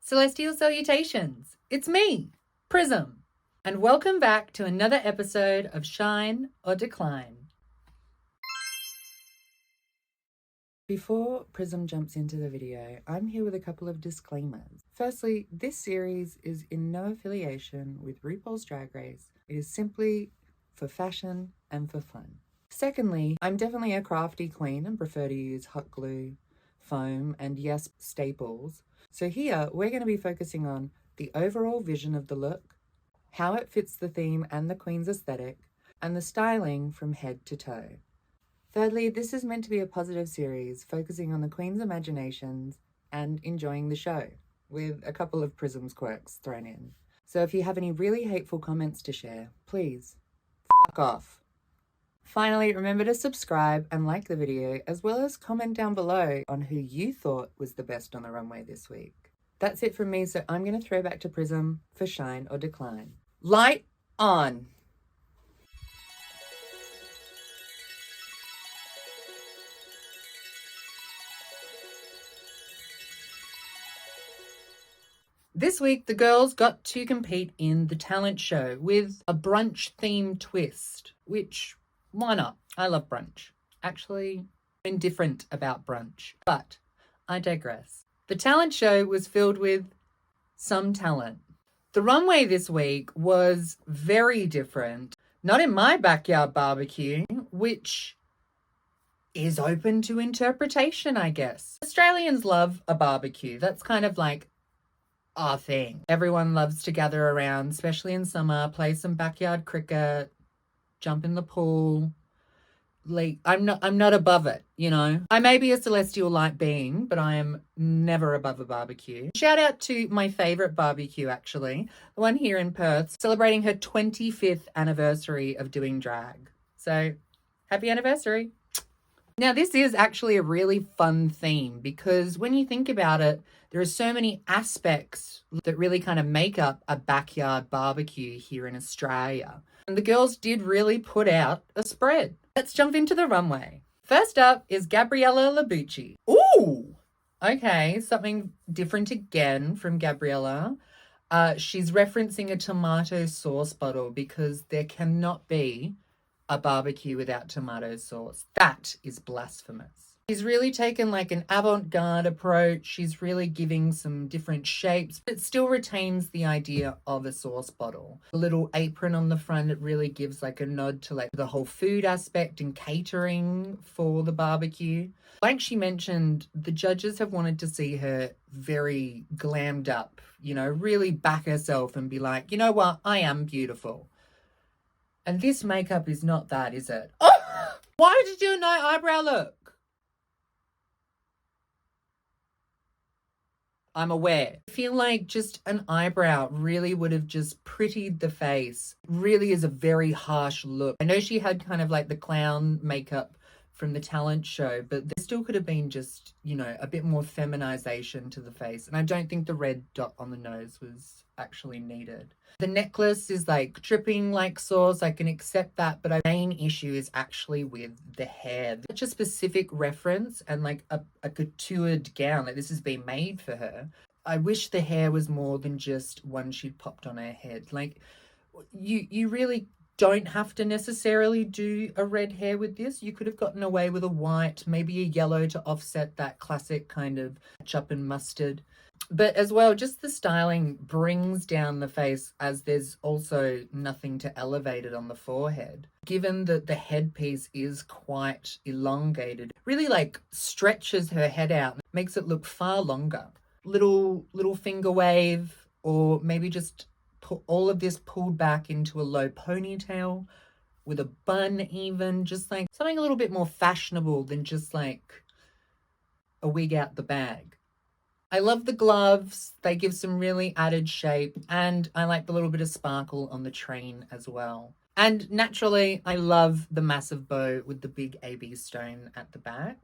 Celestial salutations. It's me, PRISM, and welcome back to another episode of Shine or Decline. Before PRISM jumps into the video, I'm here with a couple of disclaimers. Firstly, this series is in no affiliation with RuPaul's Drag Race. It is simply for fashion and for fun. Secondly, I'm definitely a crafty queen and prefer to use hot glue, foam, and yes, staples. So here, we're going to be focusing on the overall vision of the look, how it fits the theme and the queen's aesthetic, and the styling from head to toe. Thirdly, this is meant to be a positive series focusing on the queen's imaginations and enjoying the show, with a couple of PRISM's quirks thrown in. So if you have any really hateful comments to share, please, fuck off. Finally, remember to subscribe and like the video, as well as comment down below on who you thought was the best on the runway this week. That's it from me, so I'm going to throw back to PRISM for Shine or Decline. Light on! This week, the girls got to compete in the talent show with a brunch themed twist, which, why not? I love brunch. Actually, indifferent about brunch, but I digress. The talent show was filled with some talent. The runway this week was very different. Not in my backyard barbecue, which is open to interpretation, I guess. Australians love a barbecue. That's kind of like our thing. Everyone loves to gather around, especially in summer, play some backyard cricket, jump in the pool. Like, I'm not above it, you know. I may be a celestial light being, but I am never above a barbecue. Shout out to my favorite barbecue, actually, the one here in Perth, celebrating her 25th anniversary of doing drag. So, happy anniversary. Now, this is actually a really fun theme because when you think about it, there are so many aspects that really kind of make up a backyard barbecue here in Australia. And the girls did really put out a spread. Let's jump into the runway. First up is Gabriella Labucci. Ooh! Okay, something different again from Gabriella. She's referencing a tomato sauce bottle because there cannot be a barbecue without tomato sauce. That is blasphemous. She's really taken like an avant-garde approach. She's really giving some different shapes, but it still retains the idea of a sauce bottle. The little apron on the front, it really gives like a nod to like the whole food aspect and catering for the barbecue. Like she mentioned, the judges have wanted to see her very glammed up, you know, really back herself and be like, you know what, I am beautiful. And this makeup is not that, is it? Oh! Why did you do a no eyebrow look? I'm aware. I feel like just an eyebrow really would have just prettied the face. Really is a very harsh look. I know she had kind of like the clown makeup from the talent show, but there still could have been just, you know, a bit more feminization to the face. And I don't think the red dot on the nose was actually needed. The necklace is like dripping like sauce. I can accept that, but our main issue is actually with the hair. Such a specific reference and like a coutured gown, like this has been made for her. I wish the hair was more than just one she'd popped on her head. Like you really don't have to necessarily do a red hair with this. You could have gotten away with a white, maybe a yellow to offset that classic kind of ketchup and mustard. But as well, just the styling brings down the face as there's also nothing to elevate it on the forehead. Given that the headpiece is quite elongated, really like stretches her head out, makes it look far longer. Little finger wave, or maybe just put all of this pulled back into a low ponytail with a bun even, just like something a little bit more fashionable than just like a wig out the bag. I love the gloves. They give some really added shape, and I like the little bit of sparkle on the train as well. And naturally, I love the massive bow with the big AB stone at the back.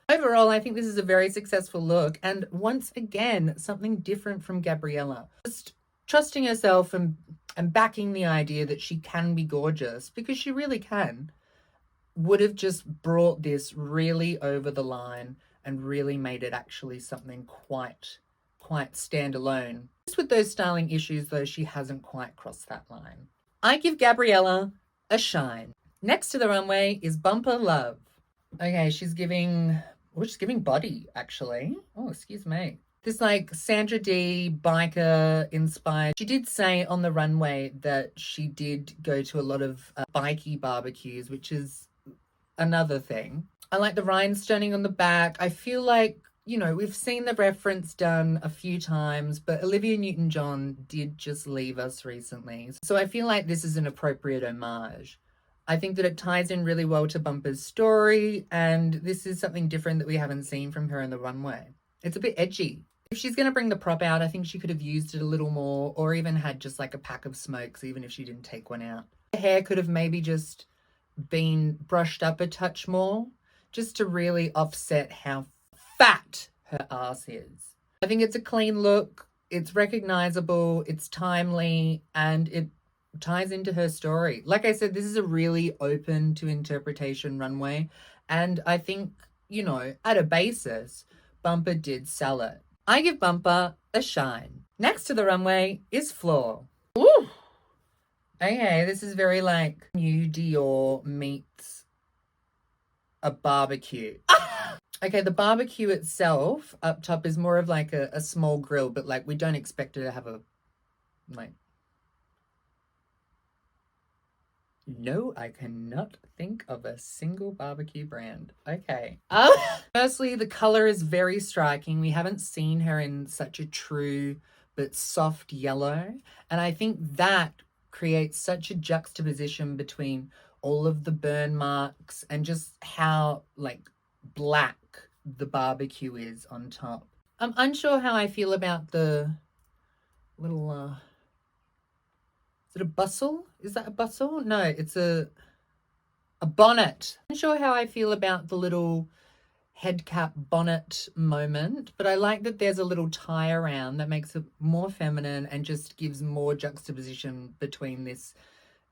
Overall, I think this is a very successful look, and once again, something different from Gabriella. Just trusting herself and backing the idea that she can be gorgeous, because she really can, would have just brought this really over the line and really made it actually something quite quite stand alone. Just with those styling issues, though, she hasn't quite crossed that line. I give Gabriella a shine. Next to the runway is Bumper Love. Okay, she's giving body, actually. Oh, excuse me. This like Sandra D biker inspired. She did say on the runway that she did go to a lot of bikey barbecues, which is another thing. I like the rhinestoning on the back. I feel like, you know, we've seen the reference done a few times, but Olivia Newton-John did just leave us recently. So I feel like this is an appropriate homage. I think that it ties in really well to Bumper's story, and this is something different that we haven't seen from her in the runway. It's a bit edgy. If she's going to bring the prop out, I think she could have used it a little more, or even had just like a pack of smokes, even if she didn't take one out. The hair could have maybe just been brushed up a touch more, just to really offset how fat her ass is. I think it's a clean look, it's recognizable, it's timely, and it ties into her story. Like I said, this is a really open to interpretation runway, and I think, you know, at a basis, Bumper did sell it. I give Bumper a shine. Next to the runway is Floor. Ooh. Okay, this is very like New Dior meets a barbecue. Okay, the barbecue itself up top is more of like a small grill, but like we don't expect it to have a like... No, I cannot think of a single barbecue brand. Okay. Firstly, the color is very striking. We haven't seen her in such a true but soft yellow. And I think that creates such a juxtaposition between all of the burn marks and just how like black the barbecue is on top. I'm unsure how I feel about the little is it a bustle? Is that a bustle? No, it's a bonnet. I'm not sure how I feel about the little head cap bonnet moment, but I like that there's a little tie around that makes it more feminine and just gives more juxtaposition between this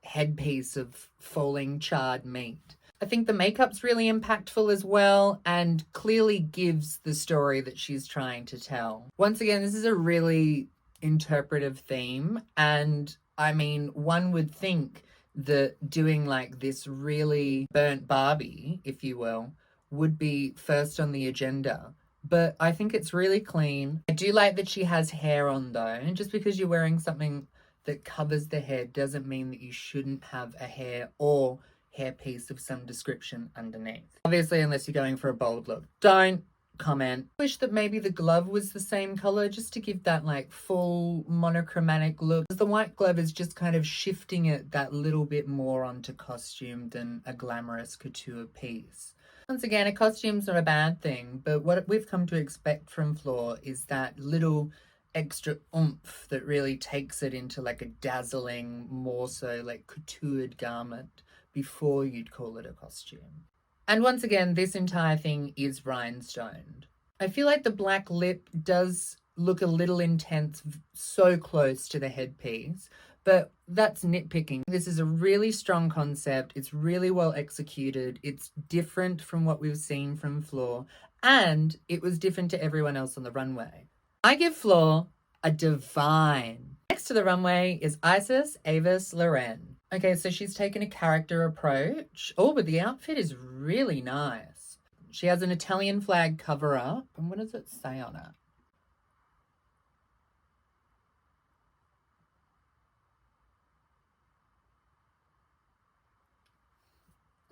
headpiece of falling charred meat. I think the makeup's really impactful as well and clearly gives the story that she's trying to tell. Once again, this is a really interpretive theme, and I mean, one would think that doing like this really burnt Barbie, if you will, would be first on the agenda. But I think it's really clean. I do like that she has hair on though. And just because you're wearing something that covers the head doesn't mean that you shouldn't have a hair or hairpiece of some description underneath. Obviously, unless you're going for a bold look. Don't comment. Wish that maybe the glove was the same color just to give that like full monochromatic look. The white glove is just kind of shifting it that little bit more onto costume than a glamorous couture piece. Once again, a costume's not a bad thing, but what we've come to expect from Floor is that little extra oomph that really takes it into like a dazzling, more so like couteured garment before you'd call it a costume. And once again, this entire thing is rhinestoned. I feel like the black lip does look a little intense, so close to the headpiece, but that's nitpicking. This is a really strong concept. It's really well executed. It's different from what we've seen from Floor, and it was different to everyone else on the runway. I give Floor a divine. Next to the runway is Isis Avis Loren. Okay, so she's taken a character approach. Oh, but the outfit is really nice. She has an Italian flag cover up. And what does it say on it?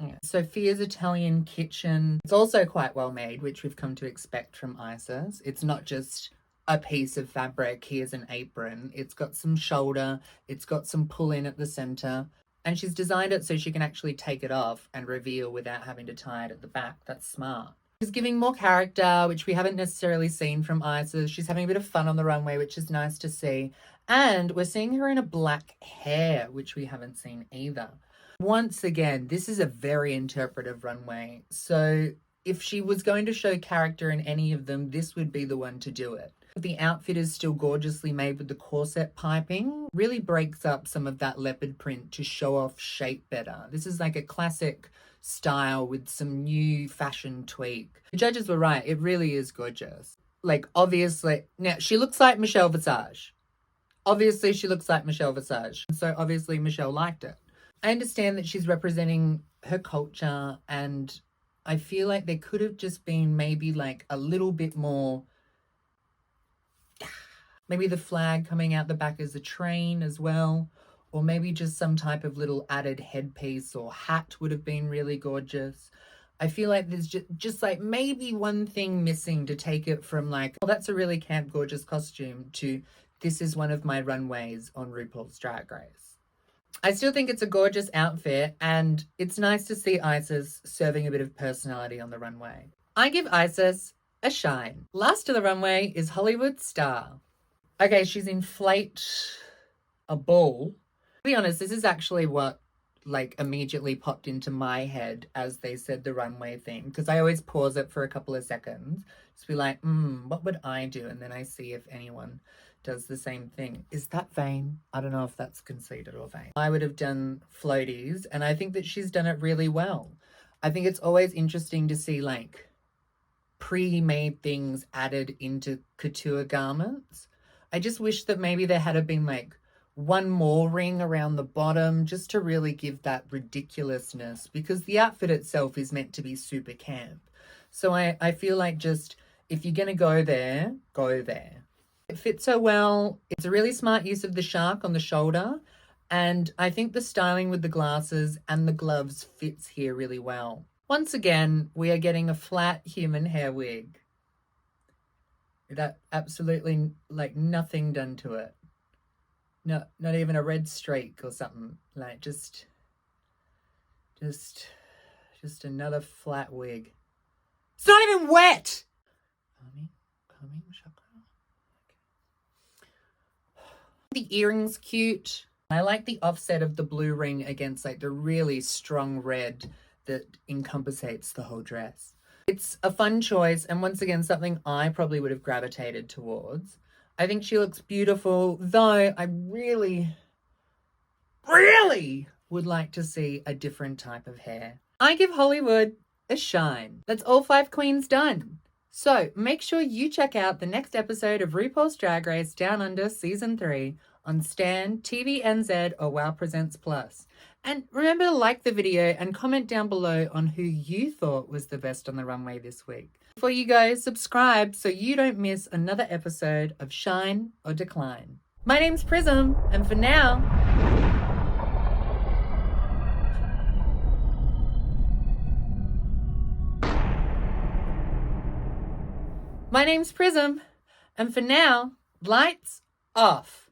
Yeah. Sophia's Italian kitchen. It's also quite well made, which we've come to expect from Isis. It's not just a piece of fabric, here's an apron. It's got some shoulder, it's got some pull in at the center, and she's designed it so she can actually take it off and reveal without having to tie it at the back. That's smart. She's giving more character, which we haven't necessarily seen from Isis. She's having a bit of fun on the runway, which is nice to see. And we're seeing her in a black hair, which we haven't seen either. Once again, this is a very interpretive runway. So if she was going to show character in any of them, this would be the one to do it. The outfit is still gorgeously made with the corset piping. Really breaks up some of that leopard print to show off shape better. This is like a classic style with some new fashion tweak. The judges were right. It really is gorgeous. like, obviously, now she looks like Michelle Visage. Obviously, she looks like Michelle Visage. So obviously, Michelle liked it. I understand that she's representing her culture, and I feel like there could have just been maybe like a little bit more. Maybe the flag coming out the back as a train as well. Or maybe just some type of little added headpiece or hat would have been really gorgeous. I feel like there's just like maybe one thing missing to take it from like, oh, that's a really camp gorgeous costume to this is one of my runways on RuPaul's Drag Race. I still think it's a gorgeous outfit, and it's nice to see Isis serving a bit of personality on the runway. I give Isis a shine. Last to the runway is Hollywood Star. Okay, she's inflate a ball. To be honest, this is actually what like immediately popped into my head as they said the runway thing, because I always pause it for a couple of seconds to be like, what would I do? And then I see if anyone does the same thing. Is that vain? I don't know if that's conceited or vain. I would have done floaties, and I think that she's done it really well. I think it's always interesting to see like pre-made things added into couture garments. I just wish that maybe there had been like one more ring around the bottom just to really give that ridiculousness, because the outfit itself is meant to be super camp. So I feel like just if you're going to go there, go there. It fits so well. It's a really smart use of the shark on the shoulder. And I think the styling with the glasses and the gloves fits here really well. Once again, we are getting a flat human hair wig. That absolutely like nothing done to it. No, not even a red streak or something. Like just another flat wig. It's not even wet. Coming, the earring's cute. I like the offset of the blue ring against like the really strong red that encompasses the whole dress. It's a fun choice, and once again, something I probably would have gravitated towards. I think she looks beautiful, though I really would like to see a different type of hair. I give Hollywood a shine. That's all 5 queens done. So make sure you check out the next episode of RuPaul's Drag Race Down Under Season 3 on Stan, TVNZ, or Wow Presents Plus. And remember to like the video and comment down below on who you thought was the best on the runway this week. Before you go, subscribe so you don't miss another episode of Shine or Decline. My name's PRISM, and for now... My name's PRISM, and for now, lights off.